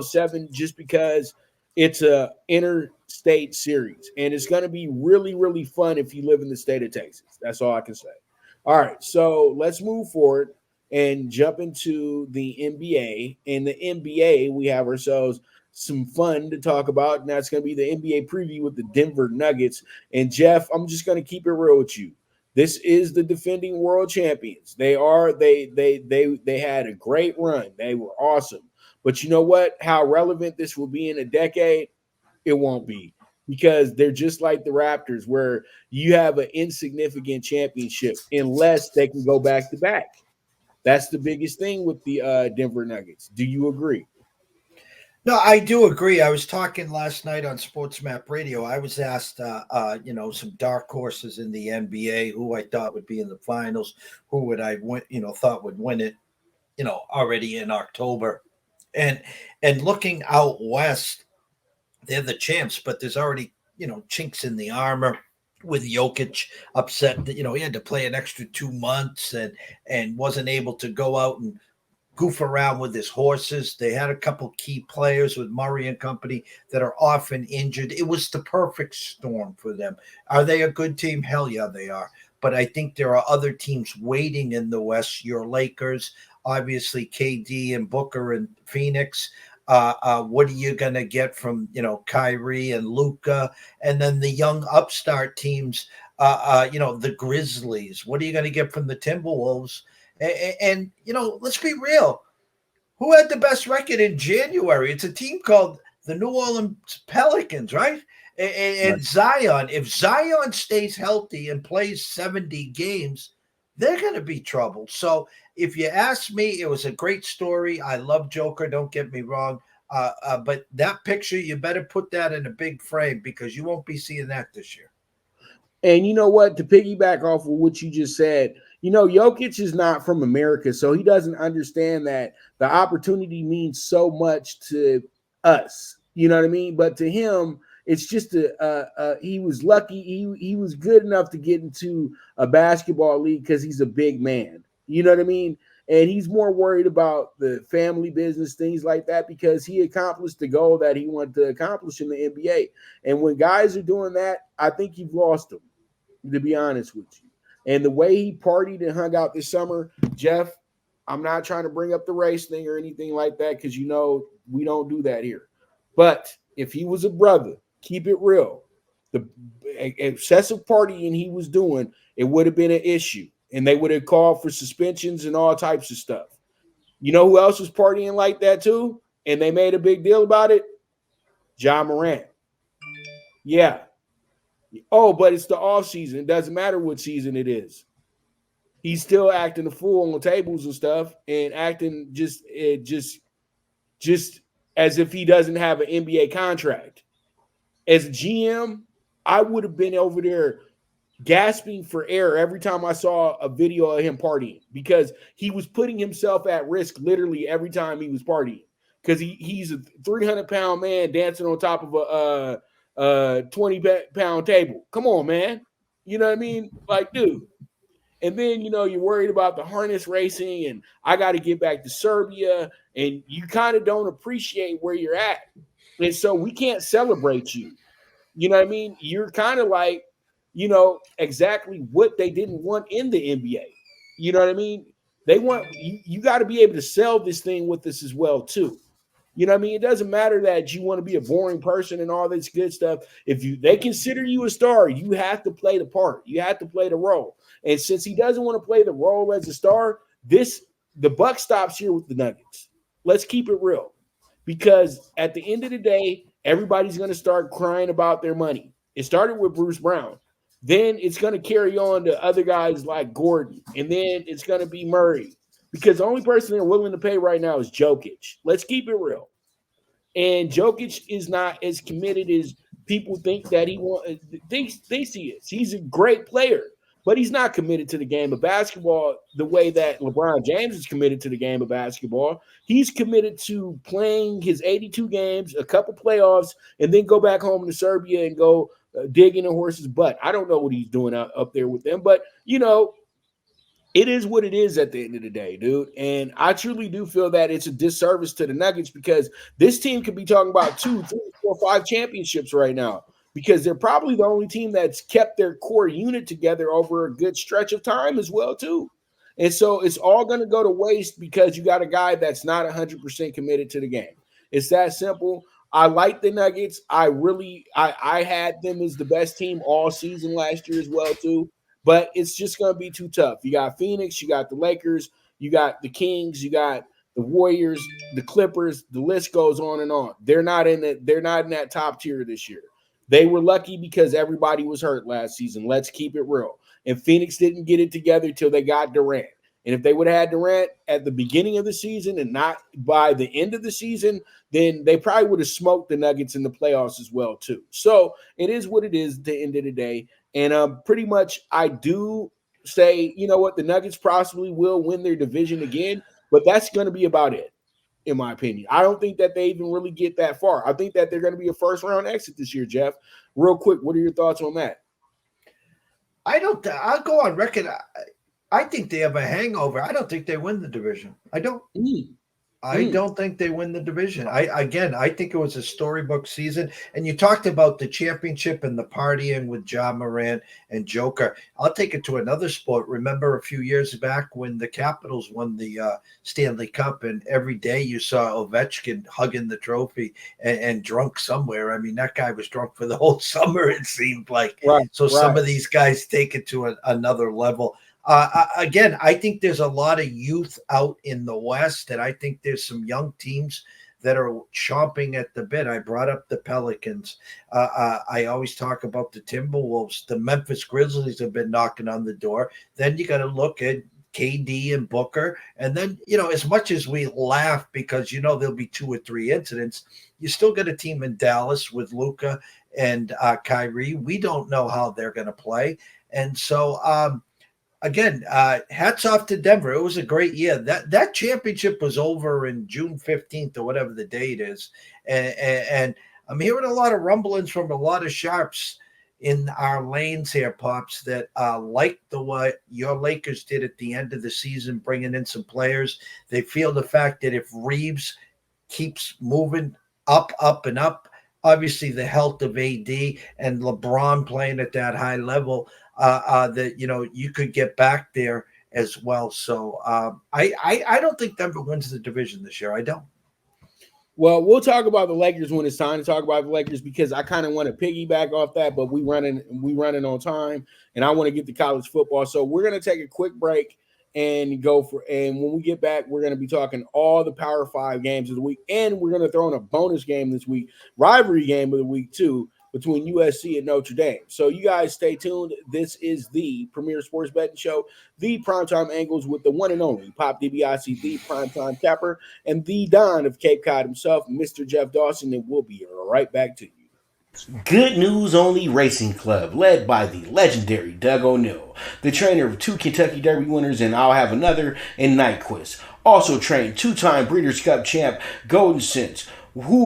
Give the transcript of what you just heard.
7 just because it's a interstate series, and it's going to be really, really fun if you live in the state of Texas. That's all I can say. All right, so let's move forward and jump into the NBA. In the NBA, we have ourselves some fun to talk about, and that's going to be the NBA preview with the Denver Nuggets. And Jeff, I'm just going to keep it real with you. This is the defending world champions. They had a great run. They were awesome. But you know what? How relevant this will be in a decade, it won't be, because they're just like the Raptors, where you have an insignificant championship unless they can go back to back. That's the biggest thing with the Denver Nuggets. Do you agree? No, I do agree. I was talking last night on Sports Map Radio. I was asked, some dark horses in the NBA, who I thought would be in the finals, who would I win, thought would win it, already in October, and looking out west, they're the champs, but there's already chinks in the armor. With Jokic upset that he had to play an extra 2 months and wasn't able to go out and goof around with his horses. They had a couple key players with Murray and company that are often injured. It was the perfect storm for them. Are they a good team? Hell yeah, they are. But I think there are other teams waiting in the West. Your Lakers, obviously KD and Booker and Phoenix. What are you going to get from, Kyrie and Luca? And then the young upstart teams, the Grizzlies. What are you going to get from the Timberwolves? And let's be real. Who had the best record in January? It's a team called the New Orleans Pelicans, right? And Zion. If Zion stays healthy and plays 70 games, they're going to be troubled. So if you ask me, it was a great story. I love Joker. Don't get me wrong. But that picture, you better put that in a big frame, because you won't be seeing that this year. And you know what? To piggyback off of what you just said, Jokic is not from America, so he doesn't understand that the opportunity means so much to us. You know what I mean? But to him, it's just he was lucky. He was good enough to get into a basketball league because he's a big man. You know what I mean? And he's more worried about the family business, things like that, because he accomplished the goal that he wanted to accomplish in the NBA. And when guys are doing that, I think you've lost them, to be honest with you. And the way he partied and hung out this summer, Jeff, I'm not trying to bring up the race thing or anything like that, because we don't do that here. But if he was a brother, keep it real, the excessive partying he was doing, it would have been an issue. And they would have called for suspensions and all types of stuff. You know who else was partying like that too? And they made a big deal about it? Ja Morant. Yeah. Oh, but it's the off season. It doesn't matter what season it is. He's still acting a fool on tables and stuff, and acting just as if he doesn't have an NBA contract. As a GM, I would have been over there gasping for air every time I saw a video of him partying, because he was putting himself at risk literally every time he was partying, because he's a 300-pound man dancing on top of a 20-pound table. Come on, man. You know what I mean? Like, dude. And then, you're worried about the harness racing, and I got to get back to Serbia, and you kind of don't appreciate where you're at. And so we can't celebrate you. You know what I mean? You're kind of like, exactly what they didn't want in the NBA. You know what I mean? They want you got to be able to sell this thing with us as well, too. You know what I mean? It doesn't matter that you want to be a boring person and all this good stuff. If they consider you a star, you have to play the part. You have to play the role. And since he doesn't want to play the role as a star, the buck stops here with the Nuggets. Let's keep it real. Because at the end of the day, everybody's going to start crying about their money. It started with Bruce Brown. Then it's going to carry on to other guys like Gordon. And then it's going to be Murray. Because the only person they're willing to pay right now is Jokic. Let's keep it real. And Jokic is not as committed as people think that thinks he is. He's a great player, but he's not committed to the game of basketball the way that LeBron James is committed to the game of basketball. He's committed to playing his 82 games, a couple playoffs, and then go back home to Serbia and go dig in a horse's butt. I don't know what he's doing up there with them, but It is what it is at the end of the day, dude. And I truly do feel that it's a disservice to the Nuggets because this team could be talking about 2, 3, 4, 5 championships right now because they're probably the only team that's kept their core unit together over a good stretch of time as well, too. And so it's all going to go to waste because you got a guy that's not 100% committed to the game. It's that simple. I like the Nuggets. I had them as the best team all season last year as well, too. But it's just going to be too tough. You got Phoenix, you got the Lakers, you got the Kings, you got the Warriors, the Clippers. The list goes on and on. They're not in that top tier this year. They were lucky because everybody was hurt last season. Let's keep it real. And Phoenix didn't get it together till they got Durant. And if they would have had Durant at the beginning of the season and not by the end of the season, then they probably would have smoked the Nuggets in the playoffs as well, too. So it is what it is at the end of the day. And pretty much I do say, you know what, the Nuggets possibly will win their division again, but that's going to be about it, in my opinion. I don't think that they even really get that far. I think that they're going to be a first-round exit this year, Jeff. Real quick, what are your thoughts on that? I'll go on record. I think they have a hangover. I don't think they win the division. I don't. I don't think they win the division. I think it was a storybook season. And you talked about the championship and the partying with Ja Morant and Joker. I'll take it to another sport. Remember a few years back when the Capitals won the Stanley Cup, and every day you saw Ovechkin hugging the trophy and drunk somewhere. I mean, that guy was drunk for the whole summer, it seemed like. Right, some of these guys take it to another level. Again, I think there's a lot of youth out in the West, and I think there's some young teams that are chomping at the bit. I brought up the Pelicans. I always talk about the Timberwolves. The Memphis Grizzlies have been knocking on the door. Then you got to look at KD and Booker. And then, as much as we laugh because, there'll be 2 or 3 incidents, you still got a team in Dallas with Luka and Kyrie. We don't know how they're going to play. And so, again, hats off to Denver. It was a great year. That championship was over in June 15th or whatever the date is. And I'm hearing a lot of rumblings from a lot of sharps in our lanes here, Pops, that like what your Lakers did at the end of the season, bringing in some players. They feel the fact that if Reeves keeps moving up, and up, obviously the health of AD and LeBron playing at that high level, that you could get back there as well. So I don't think Denver wins the division this year. I don't. Well, we'll talk about the Lakers when it's time to talk about the Lakers because I kind of want to piggyback off that, but we running on time, and I want to get to college football. So we're going to take a quick break and when we get back, we're going to be talking all the Power 5 games of the week, and we're going to throw in a bonus game this week, rivalry game of the week too, between USC and Notre Dame. So you guys stay tuned. This is the Premier Sports Betting Show, the Primetime Angles with the one and only Pop Dibiase, the Primetime Capper, and the Don of Cape Cod himself, Mr. Jeff Dawson, and we'll be right back to you. Good News Only Racing Club, led by the legendary Doug O'Neill, the trainer of 2 Kentucky Derby winners, and I'll have another in Nyquist. Also trained 2-time Breeders' Cup champ Golden Sense, who